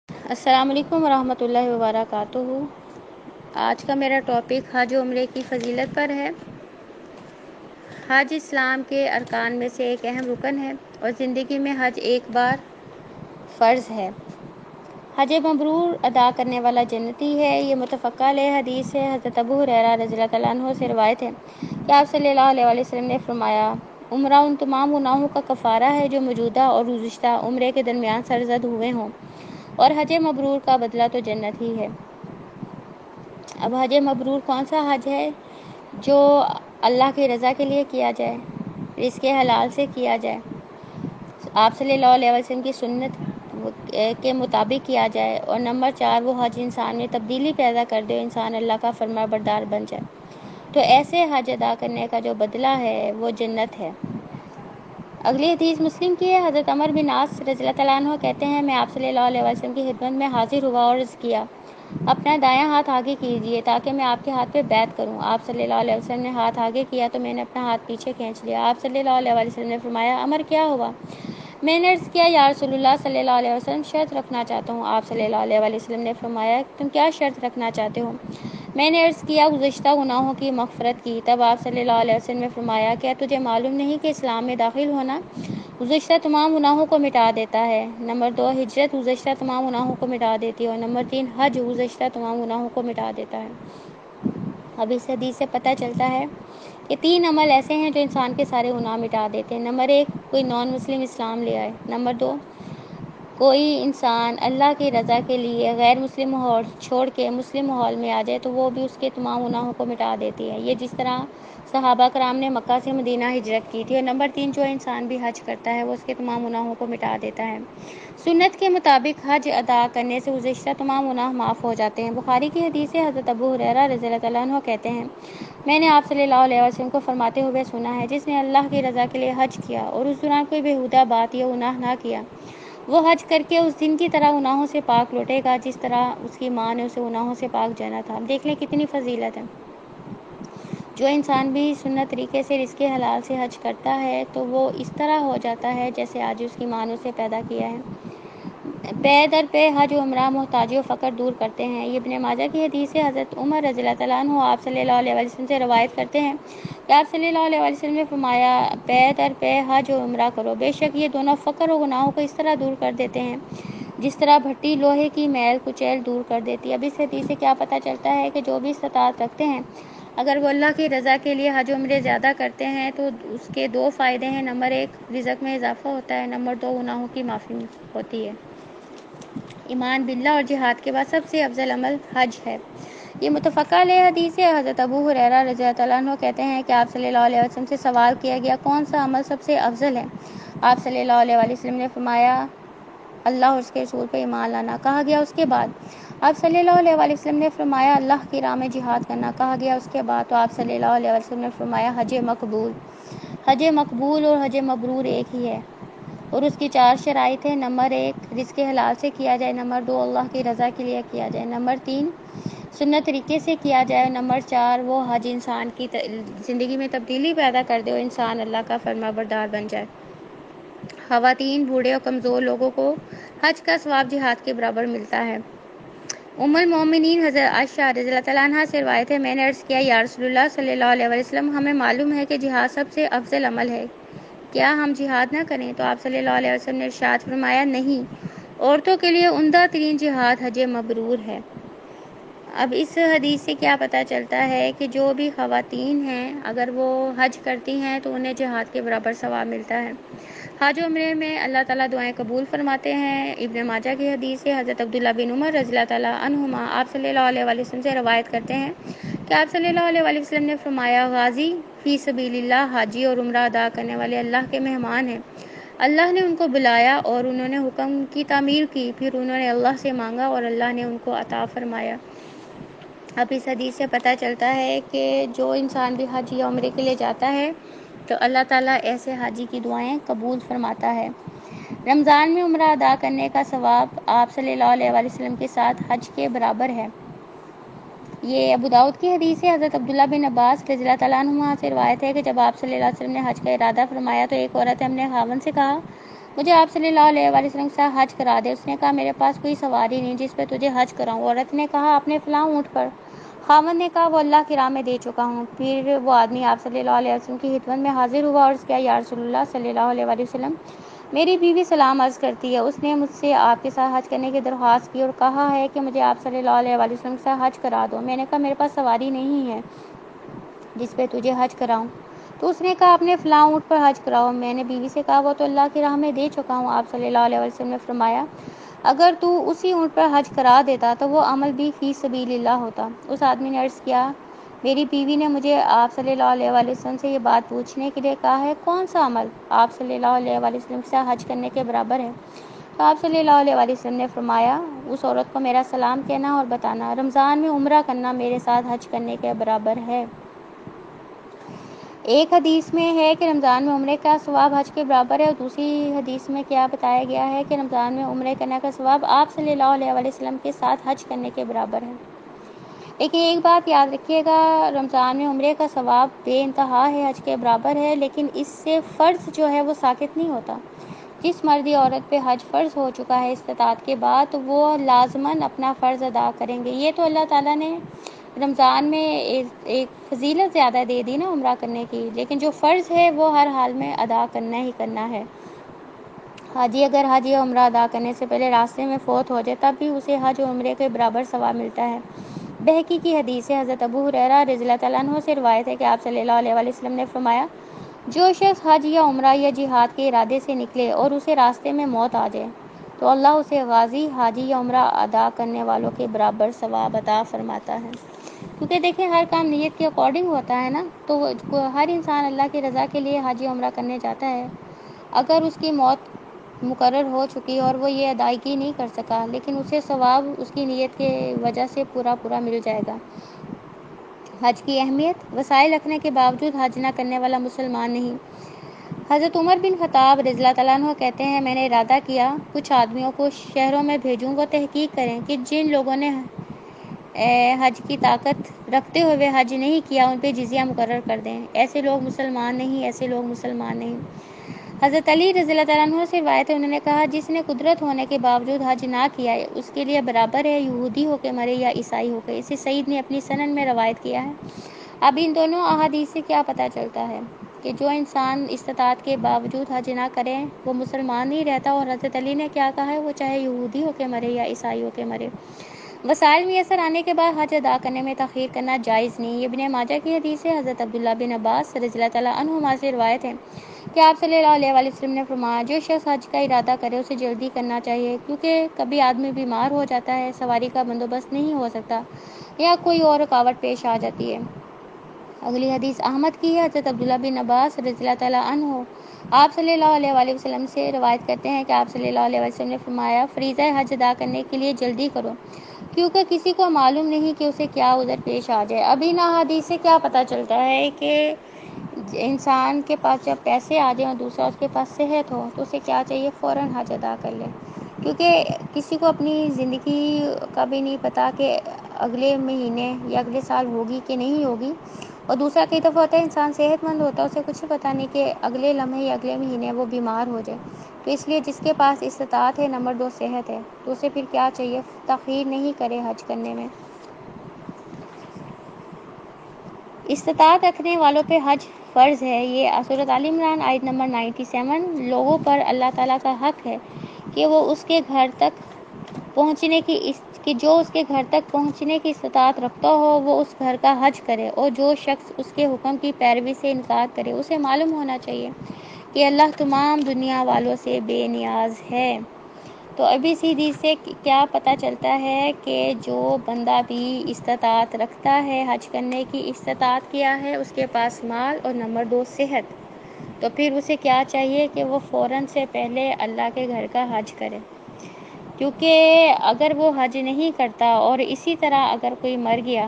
السلام علیکم ورحمۃ اللہ وبرکاتہ۔ آج کا میرا ٹاپک حج و عمرے کی فضیلت پر ہے۔ حج اسلام کے ارکان میں سے ایک اہم رکن ہے اور زندگی میں حج ایک بار فرض ہے۔ حج مبرور ادا کرنے والا جنتی ہے۔ یہ متفقہ علیہ حدیث ہے۔ حضرت ابو ہریرہ رضی اللہ تعالیٰ عنہ سے روایت ہے کہ آپ صلی اللہ علیہ وسلم نے فرمایا، عمرہ ان تمام گناہوں کا کفارہ ہے جو موجودہ اور گزشتہ عمرے کے درمیان سرزد ہوئے ہوں، اور حج مبرور کا بدلہ تو جنت ہی ہے۔ اب حج مبرور کون سا حج ہے؟ جو اللہ کی رضا کے لیے کیا جائے، رزق حلال سے کیا جائے، آپ صلی اللہ علیہ وسلم کی سنت کے مطابق کیا جائے، اور نمبر 4 وہ حج انسان میں تبدیلی پیدا کر دے، انسان اللہ کا فرما بردار بن جائے۔ تو ایسے حج ادا کرنے کا جو بدلہ ہے وہ جنت ہے۔ اگلی حدیث مسلم کی ہے۔ حضرت عمر بن عاص رضی اللہ تعالیٰ عنہ کہتے ہیں، میں آپ صلی اللہ علیہ وسلم کی خدمت میں حاضر ہوا اور عرض کیا، اپنا دایاں ہاتھ آگے کیجیے تاکہ میں آپ کے ہاتھ پہ بیعت کروں۔ آپ صلی اللہ علیہ وسلم نے ہاتھ آگے کیا تو میں نے اپنا ہاتھ پیچھے کھینچ لیا۔ آپ صلی اللہ علیہ وسلم نے فرمایا، عمر کیا ہوا؟ میں نے عرض کیا، یا رسول اللہ صلی اللہ علیہ وسلم شرط رکھنا چاہتا ہوں۔ آپ صلی اللہ علیہ وسلم نے فرمایا، تم کیا شرط رکھنا چاہتے ہو؟ میں نے عرض کیا، گزشتہ گناہوں کی مغفرت کی۔ تب آپ صلی اللہ علیہ وسلم نے فرمایا، کیا تجھے معلوم نہیں کہ اسلام میں داخل ہونا گزشتہ تمام گناہوں کو مٹا دیتا ہے؟ نمبر 2 ہجرت گزشتہ تمام گناہوں کو مٹا دیتی ہے، اور نمبر 3 حج گزشتہ تمام گناہوں کو مٹا دیتا ہے۔ اب اس حدیث سے پتہ چلتا ہے کہ 3 عمل ایسے ہیں جو انسان کے سارے گناہ مٹا دیتے ہیں۔ نمبر 1 کوئی نان مسلم اسلام لے آئے۔ نمبر 2 کوئی انسان اللہ کی رضا کے لیے غیر مسلم ماحول چھوڑ کے مسلم ماحول میں آ جائے تو وہ بھی اس کے تمام گناہوں کو مٹا دیتی ہے، یہ جس طرح صحابہ کرام نے مکہ سے مدینہ ہجرت کی تھی۔ اور نمبر 3 جو انسان بھی حج کرتا ہے وہ اس کے تمام گناہوں کو مٹا دیتا ہے۔ سنت کے مطابق حج ادا کرنے سے گزشتہ تمام گناہ معاف ہو جاتے ہیں۔ بخاری کی حدیث ہے۔ حضرت ابو ہریرہ رضی اللہ تعالیٰ عنہ کہتے ہیں، میں نے آپ صلی اللہ علیہ وسلم کو فرماتے ہوئے سنا ہے، جس نے اللہ کی رضا کے لیے حج کیا اور اس دوران کوئی بیہودہ بات یا گناہ نہ کیا، وہ حج کر کے اس دن کی طرح گناہوں سے پاک لوٹے گا جس طرح اس کی ماں نے اسے گناہوں سے پاک جانا تھا۔ دیکھ لیں کتنی فضیلت ہے۔ جو انسان بھی سنت طریقے سے رزق حلال سے حج کرتا ہے تو وہ اس طرح ہو جاتا ہے جیسے آج اس کی ماں نے اسے پیدا کیا ہے۔ پے در پے حج و عمرہ محتاجی و فقر دور کرتے ہیں۔ یہ ابن ماجہ کی حدیث ہے۔ حضرت عمر رضی اللہ تعالیٰ عنہ آپ صلی اللہ علیہ وسلم سے روایت کرتے ہیں کہ آپ صلی اللہ علیہ وسلم نے فرمایا، پے در پے حج و عمرہ کرو، بے شک یہ دونوں فقر و گناہوں کو اس طرح دور کر دیتے ہیں جس طرح بھٹی لوہے کی میل کچیل دور کر دیتی ہے۔ اب اس حدیث سے کیا پتہ چلتا ہے کہ جو بھی استطاعت رکھتے ہیں اگر وہ اللہ کی رضا کے لیے حج و عمرے زیادہ کرتے ہیں تو اس کے 2 فائدے ہیں۔ نمبر 1 رزق میں اضافہ ہوتا ہے، نمبر 2 گناہوں کی معافی ہوتی ہے۔ ایمان باللہ اور جہاد کے بعد سب سے افضل عمل حج ہے۔ یہ متفقہ علیہ حدیث ہے۔ حضرت ابو ہریرہ رضی اللہ تعالیٰ عنہ کہتے ہیں کہ آپ صلی اللہ علیہ وسلم سے سوال کیا گیا، کون سا عمل سب سے افضل ہے؟ آپ صلی اللہ علیہ وسلم نے فرمایا، اللہ اور اس کے رسول پر ایمان لانا۔ کہا گیا اس کے بعد؟ آپ صلی اللہ علیہ وسلم نے فرمایا، اللہ کی راہ میں جہاد کرنا۔ کہا گیا اس کے بعد؟ تو آپ صلی اللہ علیہ وسلم نے فرمایا، حج مقبول۔ حج مقبول اور حج مبرور ایک ہی ہے اور اس کی 4 شرائط ہیں۔ نمبر 1 رزق حلال سے کیا جائے، نمبر 2 اللہ کی رضا کے لیے کیا جائے، نمبر 3 سنت طریقے سے کیا جائے، نمبر 4 وہ حج انسان کی زندگی میں تبدیلی پیدا کر دے اور انسان اللہ کا فرما بردار بن جائے۔ خواتین، بوڑھے اور کمزور لوگوں کو حج کا ثواب جہاد کے برابر ملتا ہے۔ ام المومنین حضرت عائشہ رضی اللہ تعالیٰ عنہا سے روایت ہے، میں نے عرض کیا، یا رسول اللہ صلی اللہ علیہ وسلم، ہمیں معلوم ہے کہ جہاد سب سے افضل عمل ہے، کیا ہم جہاد نہ کریں؟ تو آپ صلی اللہ علیہ وسلم نے ارشاد فرمایا، نہیں، عورتوں کے لیے عمدہ ترین جہاد حج مبرور ہے۔ اب اس حدیث سے کیا پتہ چلتا ہے کہ جو بھی خواتین ہیں اگر وہ حج کرتی ہیں تو انہیں جہاد کے برابر ثواب ملتا ہے۔ حج و عمرے میں اللہ تعالیٰ دعائیں قبول فرماتے ہیں۔ ابن ماجہ کی حدیث سے حضرت عبداللہ بن عمر رضی اللہ تعالیٰ عنہما آپ صلی اللہ علیہ وسلم سے روایت کرتے ہیں کہ آپ صلی اللہ علیہ وسلم نے فرمایا، غازی فی سبیل اللہ، حاجی اور عمرہ ادا کرنے والے اللہ کے مہمان ہیں۔ اللہ نے ان کو بلایا اور انہوں نے حکم کی تعمیر کی، پھر انہوں نے اللہ سے مانگا اور اللہ نے ان کو عطا فرمایا۔ اب اس حدیث سے پتہ چلتا ہے کہ جو انسان بھی حج یا عمرے کے لیے جاتا ہے تو اللہ تعالیٰ ایسے حاجی کی دعائیں قبول فرماتا ہے۔ رمضان میں عمرہ ادا کرنے کا ثواب آپ صلی اللہ علیہ وسلم کے ساتھ حج کے برابر ہے۔ یہ ابو داؤد کی حدیث ہے۔ حضرت عبداللہ بن عباس رضی اللہ تعالیٰ عنہ سے روایت ہے کہ جب آپ صلی اللہ علیہ وسلم نے حج کا ارادہ فرمایا تو ایک عورت نے اپنے خاوند سے کہا، مجھے آپ صلی اللہ علیہ وآلہ وسلم سے حج کرا دے۔ اس نے کہا میرے پاس کوئی سواری نہیں جس پہ تجھے حج کراؤں۔ عورت نے کہا اپنے فلاں اونٹ پر۔ خاوند نے کہا وہ اللہ کی راہ میں دے چکا ہوں۔ پھر وہ آدمی آپ صلی اللہ علیہ وسلم کی خدمت میں حاضر ہوا اور اس کیا یا رسول اللہ صلی اللہ علیہ وآلہ وسلم، میری بیوی سلام عرض کرتی ہے، اس نے مجھ سے آپ کے ساتھ حج کرنے کی درخواست کی اور کہا ہے کہ مجھے آپ صلی اللہ علیہ وآلہ وسلم سے حج کرا دو۔ میں نے کہا میرے پاس سواری نہیں ہے جس پہ تجھے حج کراؤں۔ تو اس نے کہا اپنے فلاں اونٹ پر حج کراؤ۔ میں نے بیوی سے کہا وہ تو اللہ کی راہ میں دے چکا ہوں۔ آپ صلی اللہ علیہ وسلم نے فرمایا اگر تو اسی اونٹ پر حج کرا دیتا تو وہ عمل بھی فی سبیل اللہ ہوتا۔ اس آدمی نے عرض کیا میری بیوی نے مجھے آپ صلی اللہ علیہ وآلہ وسلم سے یہ بات پوچھنے کے لیے کہا ہے کون سا عمل آپ صلی اللہ علیہ وآلہ وسلم سے حج کرنے کے برابر ہے؟ تو آپ صلی اللہ علیہ وآلہ وسلم نے فرمایا اس عورت کو میرا سلام کہنا اور بتانا، رمضان میں عمرہ کرنا میرے ساتھ حج کرنے کے برابر ہے۔ ایک حدیث میں ہے کہ رمضان میں عمرے کا ثواب حج کے برابر ہے اور دوسری حدیث میں کیا بتایا گیا ہے کہ رمضان میں عمرے کرنے کا ثواب آپ صلی اللہ علیہ وآلہ وسلم کے ساتھ حج کرنے کے برابر ہے۔ لیکن ایک بات یاد رکھیے گا، رمضان میں عمرے کا ثواب بے انتہا ہے، حج کے برابر ہے، لیکن اس سے فرض جو ہے وہ ساقط نہیں ہوتا۔ جس مرد عورت پہ حج فرض ہو چکا ہے استطاعت کے بعد تو وہ لازماً اپنا فرض ادا کریں گے۔ یہ تو اللہ تعالیٰ نے رمضان میں ایک فضیلت زیادہ دے دی نا عمرہ کرنے کی، لیکن جو فرض ہے وہ ہر حال میں ادا کرنا ہی کرنا ہے۔ حاجی اگر حج یا عمرہ ادا کرنے سے پہلے راستے میں فوت ہو جائے تب بھی اسے حج و عمرے کے برابر ثواب ملتا ہے۔ بہقی کی حدیث ہے، حضرت ابو ہریرہ رضی اللہ تعالیٰ عنہ سے روایت ہے کہ آپ صلی اللہ علیہ وآلہ وسلم نے فرمایا جو شخص حج یا عمرہ یا جہاد کے ارادے سے نکلے اور اسے راستے میں موت آ جائے تو اللہ اسے غازی، حاجی یا عمرہ ادا کرنے والوں کے برابر ثواب عطا فرماتا ہے۔ کیونکہ دیکھیں ہر کام نیت کے اکارڈنگ ہوتا ہے نا، تو ہر انسان اللہ کی رضا کے لیے حج یا عمرہ کرنے جاتا ہے۔ اگر اس کی موت مقرر ہو چکی اور وہ یہ ادائیگی نہیں کر سکا لیکن اسے ثواب اس کی نیت کے وجہ سے پورا مل جائے گا۔ حج کی اہمیت، وسائل رکھنے کے باوجود حج نہ کرنے والا مسلمان نہیں۔ حضرت عمر بن خطاب رضی اللہ تعالیٰ عنہ کہتے ہیں میں نے ارادہ کیا کچھ آدمیوں کو شہروں میں بھیجوں گا، تحقیق کریں کہ جن لوگوں نے حج کی طاقت رکھتے ہوئے حج نہیں کیا ان پہ جزیہ مقرر کر دیں، ایسے لوگ مسلمان نہیں، ایسے لوگ مسلمان نہیں۔ حضرت علی رضی اللہ تعالیٰ عنہ سے روایت ہے، انہوں نے کہا جس نے قدرت ہونے کے باوجود حج نہ کیا اس کے لیے برابر ہے یہودی ہو کے مرے یا عیسائی ہو کے۔ اسے سعید نے اپنی سنن میں روایت کیا ہے۔ اب ان دونوں احادیث سے کیا پتہ چلتا ہے کہ جو انسان استطاعت کے باوجود حج نہ کرے وہ مسلمان نہیں رہتا، اور حضرت علی نے کیا کہا ہے وہ چاہے یہودی ہو کے مرے یا عیسائی ہو کے مرے۔ وسائل میسر آنے کے بعد حج ادا کرنے میں تاخیر کرنا جائز نہیں۔ ابن ماجہ کی حدیث ہے، حضرت عبداللہ بن عباس رضی اللہ تعالیٰ عنہما سے روایت ہے کہ آپ صلی اللہ علیہ وآلہ وسلم نے فرمایا جو شخص حج کا ارادہ کرے اسے جلدی کرنا چاہیے، کیونکہ کبھی آدمی بیمار ہو جاتا ہے، سواری کا بندوبست نہیں ہو سکتا یا کوئی اور رکاوٹ پیش آ جاتی ہے۔ اگلی حدیث احمد کی ہے، حضرت عبداللہ بن عباس رضی اللہ تعالیٰ عنہ آپ صلی اللہ علیہ وآلہ وسلم سے روایت کرتے ہیں کہ آپ صلی اللہ علیہ وسلم نے فرمایا فریضہ حج ادا کرنے کے لیے جلدی کرو، کیونکہ کسی کو معلوم نہیں کہ اسے کیا عذر پیش آ جائے۔ اب ان احادیث سے کیا پتہ چلتا ہے کہ انسان کے پاس جب پیسے آ جائیں اور دوسرا اس کے پاس صحت ہو تو اسے کیا چاہیے، فوراً حج ادا کر لے، کیونکہ کسی کو اپنی زندگی کا بھی نہیں پتہ کہ اگلے مہینے یا اگلے سال ہوگی کہ نہیں ہوگی، اور دوسرا کئی دفعہ ہوتا ہے انسان صحت مند ہوتا ہے اسے کچھ پتہ نہیں کہ اگلے لمحے یا اگلے مہینے وہ بیمار ہو جائے۔ تو اس لیے جس کے پاس استطاعت ہے، نمبر 2 صحت ہے، تو اسے پھر کیا چاہیے، تاخیر نہیں کرے حج کرنے میں۔ استطاعت رکھنے والوں پہ حج فرض ہے۔ یہ سورۃ آل عمران آیت نمبر 97 لوگوں پر اللہ تعالیٰ کا حق ہے کہ وہ اس کے گھر تک پہنچنے کی استطاعت رکھتا ہو وہ اس گھر کا حج کرے، اور جو شخص اس کے حکم کی پیروی سے انکار کرے اسے معلوم ہونا چاہیے کہ اللہ تمام دنیا والوں سے بے نیاز ہے۔ تو ابھی اس حدیث سے کیا پتہ چلتا ہے کہ جو بندہ بھی استطاعت رکھتا ہے حج کرنے کی، استطاعت کیا ہے اس کے پاس مال اور نمبر 2 صحت، تو پھر اسے کیا چاہیے کہ وہ فوراً سے پہلے اللہ کے گھر کا حج کرے، کیونکہ اگر وہ حج نہیں کرتا اور اسی طرح اگر کوئی مر گیا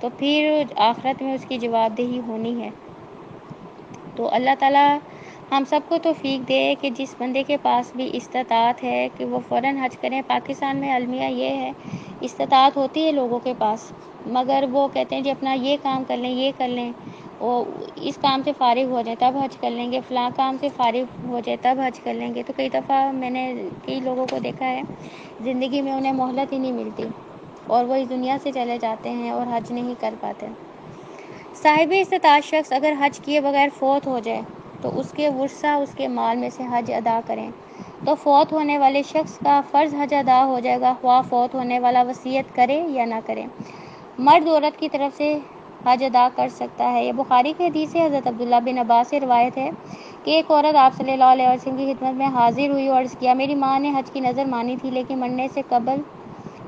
تو پھر آخرت میں اس کی جواب دہی ہونی ہے۔ تو اللہ تعالیٰ ہم سب کو توفیق دے کہ جس بندے کے پاس بھی استطاعت ہے کہ وہ فوراً حج کریں۔ پاکستان میں المیہ یہ ہے، استطاعت ہوتی ہے لوگوں کے پاس مگر وہ کہتے ہیں جی اپنا یہ کام کر لیں، یہ کر لیں، وہ اس کام سے فارغ ہو جائیں تب حج کر لیں گے، فلاں کام سے فارغ ہو جائے تب حج کر لیں گے۔ تو کئی دفعہ میں نے کئی لوگوں کو دیکھا ہے زندگی میں انہیں مہلت ہی نہیں ملتی اور وہ اس دنیا سے چلے جاتے ہیں اور حج نہیں کر پاتے۔ صاحب استطاعت شخص اگر حج کیے بغیر فوت ہو جائے تو اس کے ورثہ اس کے مال میں سے حج ادا کریں تو فوت ہونے والے شخص کا فرض حج ادا ہو جائے گا، خواہ فوت ہونے والا وصیت کرے یا نہ کرے۔ مرد عورت کی طرف سے حج ادا کر سکتا ہے۔ یہ بخاری کی حدیث ہے، حضرت عبداللہ بن عباس سے روایت ہے کہ ایک عورت آپ صلی اللہ علیہ وسلم کی خدمت میں حاضر ہوئی اور عرض کیا، میری ماں نے حج کی نظر مانی تھی لیکن مرنے سے قبل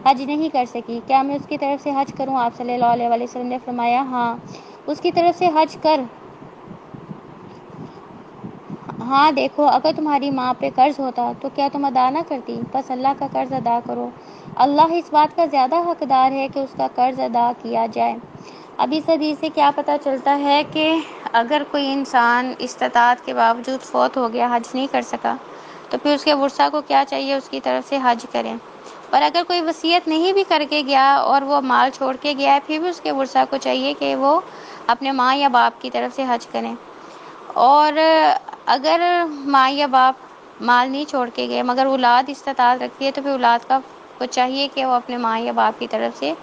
حج نہیں کر سکی، کیا میں اس کی طرف سے حج کروں؟ آپ صلی اللہ علیہ وسلم نے فرمایا، ہاں، اس کی طرف سے حج کر۔ ہاں دیکھو، اگر تمہاری ماں پہ قرض ہوتا تو کیا تم ادا نہ کرتی؟ بس اللہ کا قرض ادا کرو، اللہ اس بات کا زیادہ حقدار ہے کہ اس کا قرض ادا کیا جائے۔ اب اس حدیث سے کیا پتہ چلتا ہے کہ اگر کوئی انسان استطاعت کے باوجود فوت ہو گیا، حج نہیں کر سکا، تو پھر اس کے ورثہ کو کیا چاہیے؟ اس کی طرف سے حج کریں۔ اور اگر کوئی وصیت نہیں بھی کر کے گیا اور وہ مال چھوڑ کے گیا ہے، پھر بھی اس کے ورثہ کو چاہیے کہ وہ اپنے ماں یا باپ کی طرف سے حج کریں۔ اور اگر ماں یا باپ مال نہیں چھوڑ کے گئے مگر اولاد استطاعت رکھتی ہے تو پھر اولاد کو چاہیے کہ وہ اپنے ماں یا باپ کی طرف سے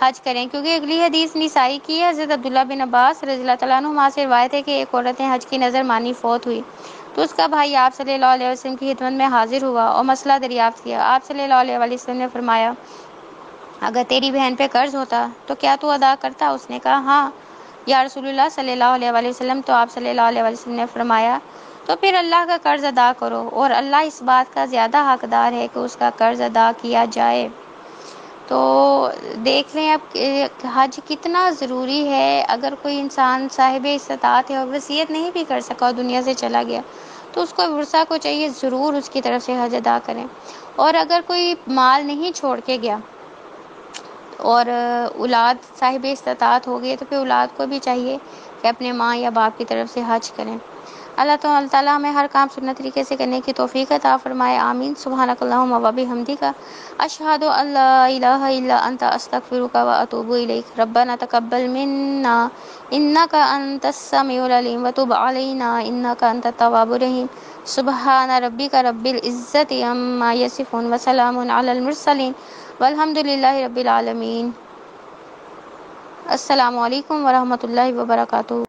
حج کریں، کیونکہ اگلی حدیث نسائی کی ہے۔ حضرت عبداللہ بن عباس رضی اللہ تعالیٰ عنہما سے روایت ہے کہ ایک عورت نے حج کی نظر مانی، فوت ہوئی تو اس کا بھائی آپ صلی اللہ علیہ وسلم کی خدمت میں حاضر ہوا اور مسئلہ دریافت کیا۔ آپ صلی اللہ علیہ وسلم نے فرمایا، اگر تیری بہن پہ قرض ہوتا تو کیا تو ادا کرتا؟ اس نے کہا، ہاں یا رسول اللہ صلی اللہ علیہ وسلم۔ تو آپ صلی اللہ علیہ وسلم نے فرمایا، تو پھر اللہ کا قرض ادا کرو اور اللہ اس بات کا زیادہ حقدار ہے کہ اس کا قرض ادا کیا جائے۔ تو دیکھ لیں اب حج کتنا ضروری ہے۔ اگر کوئی انسان صاحب استطاعت ہے اور وصیت نہیں بھی کر سکا اور دنیا سے چلا گیا تو اس کو ورثہ کو چاہیے ضرور اس کی طرف سے حج ادا کریں۔ اور اگر کوئی مال نہیں چھوڑ کے گیا اور اولاد صاحب استطاعت ہو گئی تو پھر اولاد کو بھی چاہیے کہ اپنے ماں یا باپ کی طرف سے حج کریں۔ اللہ تعالیٰ ہمیں ہر کام سنت طریقے سے کرنے کی توفیق عطا فرمائے، آمین۔ سبحانک اللہم و بحمدک، اشہد ان لا الہ الا انت، استغفرک و اتوب الیک۔ ربنا تقبل منا انک انت السمیع العلیم وتب علینا انک انت التواب الرحیم۔ سبحان ربک رب العزت عما یصفون وسلام علی المرسلین والحمد للہ رب العالمین۔ السلام علیکم ورحمۃ اللہ وبرکاتہ۔